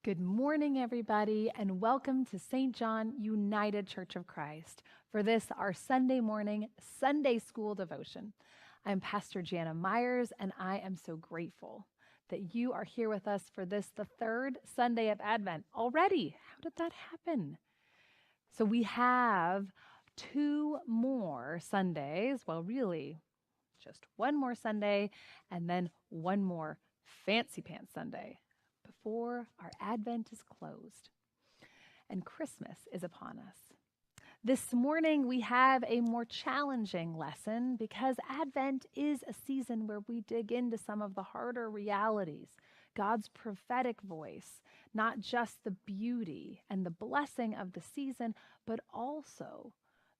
Good morning, everybody, and welcome to St. John United Church of Christ for this, our Sunday morning Sunday school devotion. I'm Pastor Jana Myers, and I am so grateful that you are here with us for this, the third Sunday of Advent already. How did that happen? So we have two more Sundays, well, really, just one more Sunday, and then one more Fancy Pants Sunday before our Advent is closed and Christmas is upon us. This morning, we have a more challenging lesson because Advent is a season where we dig into some of the harder realities, God's prophetic voice, not just the beauty and the blessing of the season, but also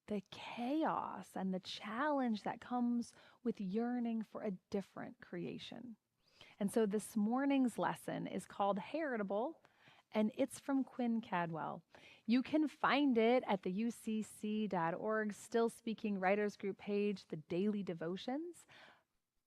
the chaos and the challenge that comes with yearning for a different creation. And so this morning's lesson is called Heritable, and it's from Quinn Cadwell. You can find it at the UCC.org Still Speaking Writers Group page, the daily devotions.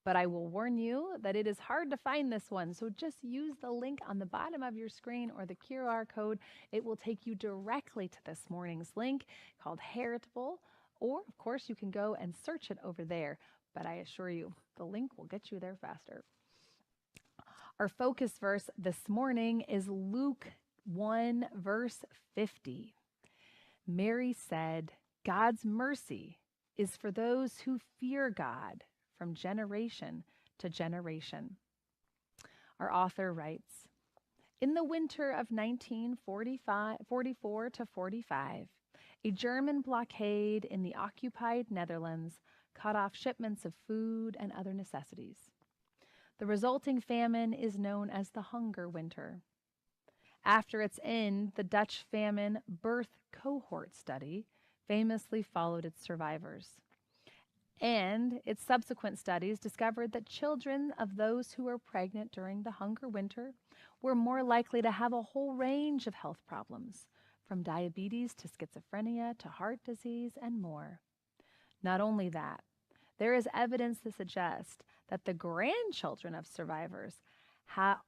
But I will warn you that it is hard to find this one, so just use the link on the bottom of your screen or the QR code. It will take you directly to this morning's link called Heritable, or of course you can go and search it over there. But I assure you, the link will get you there faster. Our focus verse this morning is Luke 1, verse 50. Mary said, "God's mercy is for those who fear God from generation to generation." Our author writes, in the winter of 1944 to 45, a German blockade in the occupied Netherlands cut off shipments of food and other necessities. The resulting famine is known as the Hunger Winter. After its end, the Dutch famine birth cohort study famously followed its survivors. And its subsequent studies discovered that children of those who were pregnant during the Hunger Winter were more likely to have a whole range of health problems, from diabetes to schizophrenia to heart disease and more. Not only that, there is evidence to suggest that the grandchildren of survivors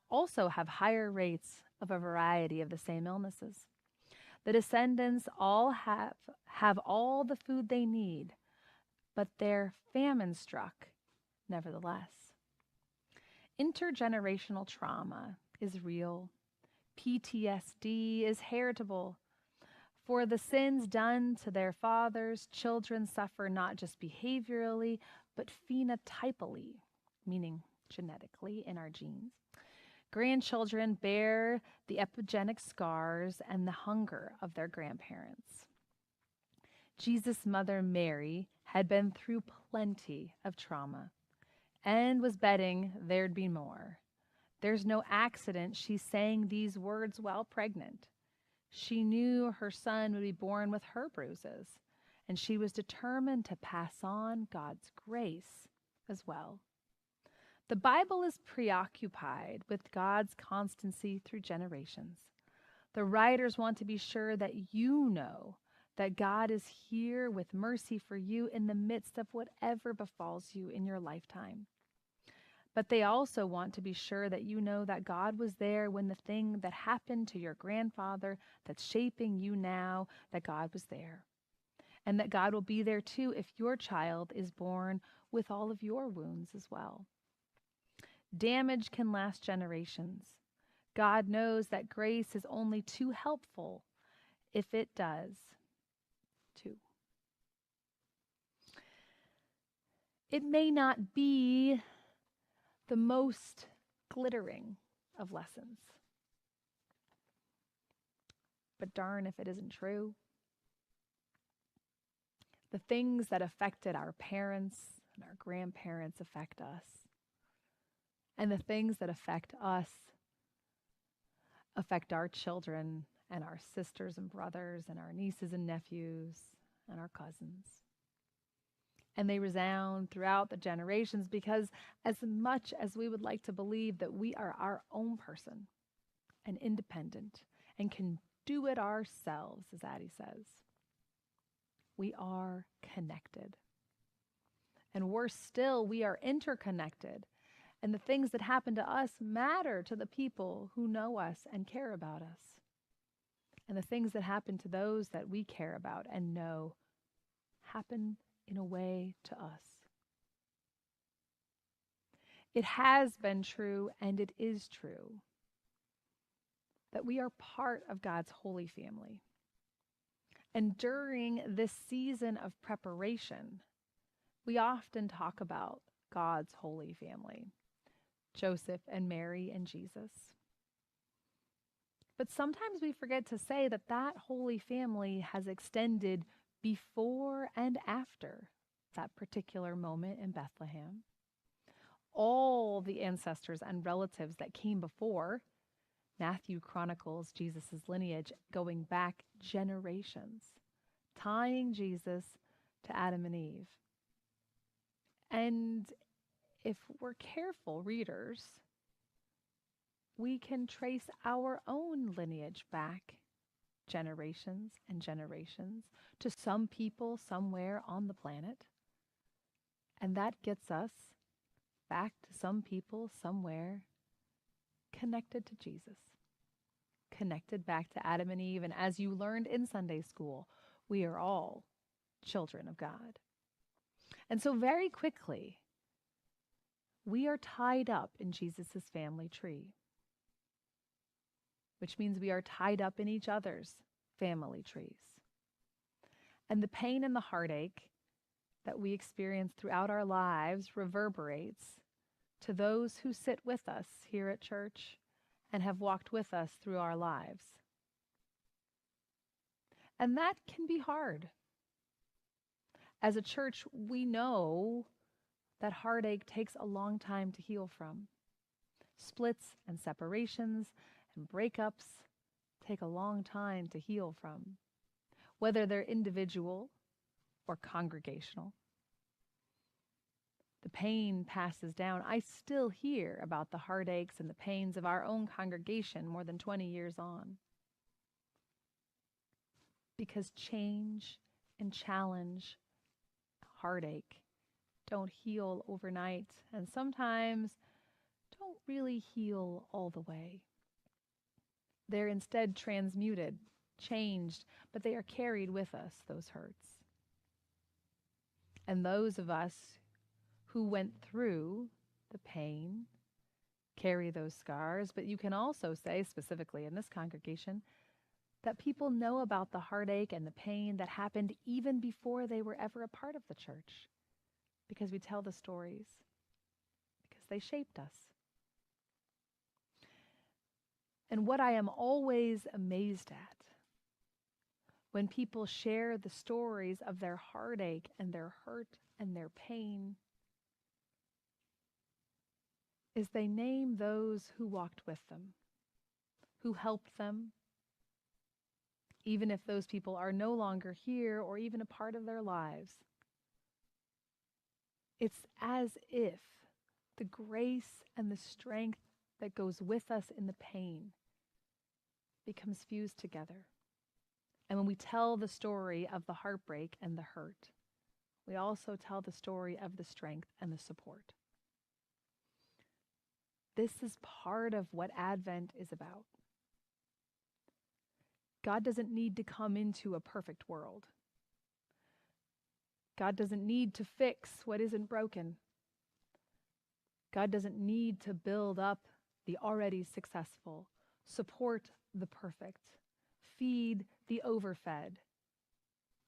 also have higher rates of a variety of the same illnesses. The descendants all have all the food they need, but they're famine-struck nevertheless. Intergenerational trauma is real. PTSD is heritable. For the sins done to their fathers, children suffer not just behaviorally, but phenotypally, meaning genetically in our genes. Grandchildren bear the epigenetic scars and the hunger of their grandparents. Jesus' mother, Mary, had been through plenty of trauma and was betting there'd be more. There's no accident she's saying these words while pregnant. She knew her son would be born with her bruises, and she was determined to pass on God's grace as well. The Bible is preoccupied with God's constancy through generations. The writers want to be sure that you know that God is here with mercy for you in the midst of whatever befalls you in your lifetime. But they also want to be sure that you know that God was there when the thing that happened to your grandfather that's shaping you now, that God was there. And that God will be there too if your child is born with all of your wounds as well. Damage can last generations. God knows that grace is only too helpful if it does too. It may not be the most glittering of lessons, but darn if it isn't true. The things that affected our parents and our grandparents affect us. And the things that affect us affect our children and our sisters and brothers and our nieces and nephews and our cousins. And they resound throughout the generations because as much as we would like to believe that we are our own person and independent and can do it ourselves, as Addie says, we are connected. And worse still, we are interconnected. And the things that happen to us matter to the people who know us and care about us. And the things that happen to those that we care about and know happen in a way to us. It has been true, and it is true, that we are part of God's holy family. And during this season of preparation, we often talk about God's holy family, Joseph and Mary and Jesus. But sometimes we forget to say that that holy family has extended before and after that particular moment in Bethlehem. All the ancestors and relatives that came before, Matthew chronicles Jesus' lineage going back generations, tying Jesus to Adam and Eve. And if we're careful readers, we can trace our own lineage back generations and generations to some people somewhere on the planet. And that gets us back to some people somewhere connected to Jesus, connected back to Adam and Eve. And as you learned in Sunday school, we are all children of God. And so very quickly, we are tied up in Jesus' family tree, which means we are tied up in each other's family trees. And the pain and the heartache that we experience throughout our lives reverberates to those who sit with us here at church and have walked with us through our lives. And that can be hard. As a church, we know that heartache takes a long time to heal from. Splits and separations and breakups take a long time to heal from, whether they're individual or congregational. The pain passes down. I still hear about the heartaches and the pains of our own congregation more than 20 years on. Because change and challenge, heartache, don't heal overnight, and sometimes don't really heal all the way. They're instead transmuted, changed, but they are carried with us, those hurts. And those of us who went through the pain carry those scars, but you can also say, specifically in this congregation, that people know about the heartache and the pain that happened even before they were ever a part of the church, because we tell the stories, because they shaped us. And what I am always amazed at when people share the stories of their heartache and their hurt and their pain is they name those who walked with them, who helped them, even if those people are no longer here or even a part of their lives. It's as if the grace and the strength that goes with us in the pain becomes fused together. And when we tell the story of the heartbreak and the hurt, we also tell the story of the strength and the support. This is part of what Advent is about. God doesn't need to come into a perfect world. God doesn't need to fix what isn't broken. God doesn't need to build up the already successful, support the perfect, feed the overfed,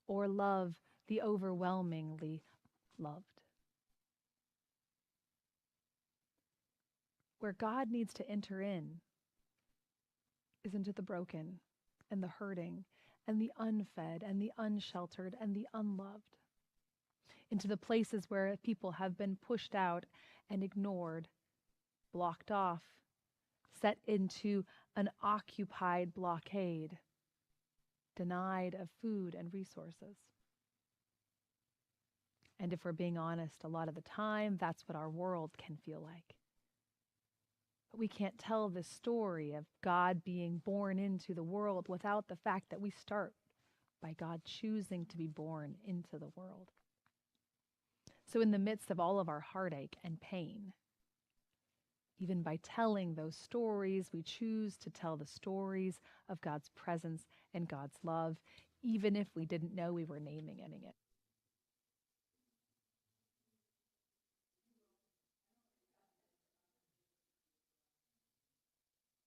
or love the overwhelmingly loved. Where God needs to enter in is into the broken and the hurting and the unfed and the unsheltered and the unloved, into the places where people have been pushed out and ignored, blocked off, set into an occupied blockade, denied of food and resources. And if we're being honest, a lot of the time, that's what our world can feel like. But we can't tell the story of God being born into the world without the fact that we start by God choosing to be born into the world. So in the midst of all of our heartache and pain, Even by telling those stories, we choose to tell the stories of God's presence and God's love, even if we didn't know we were naming it.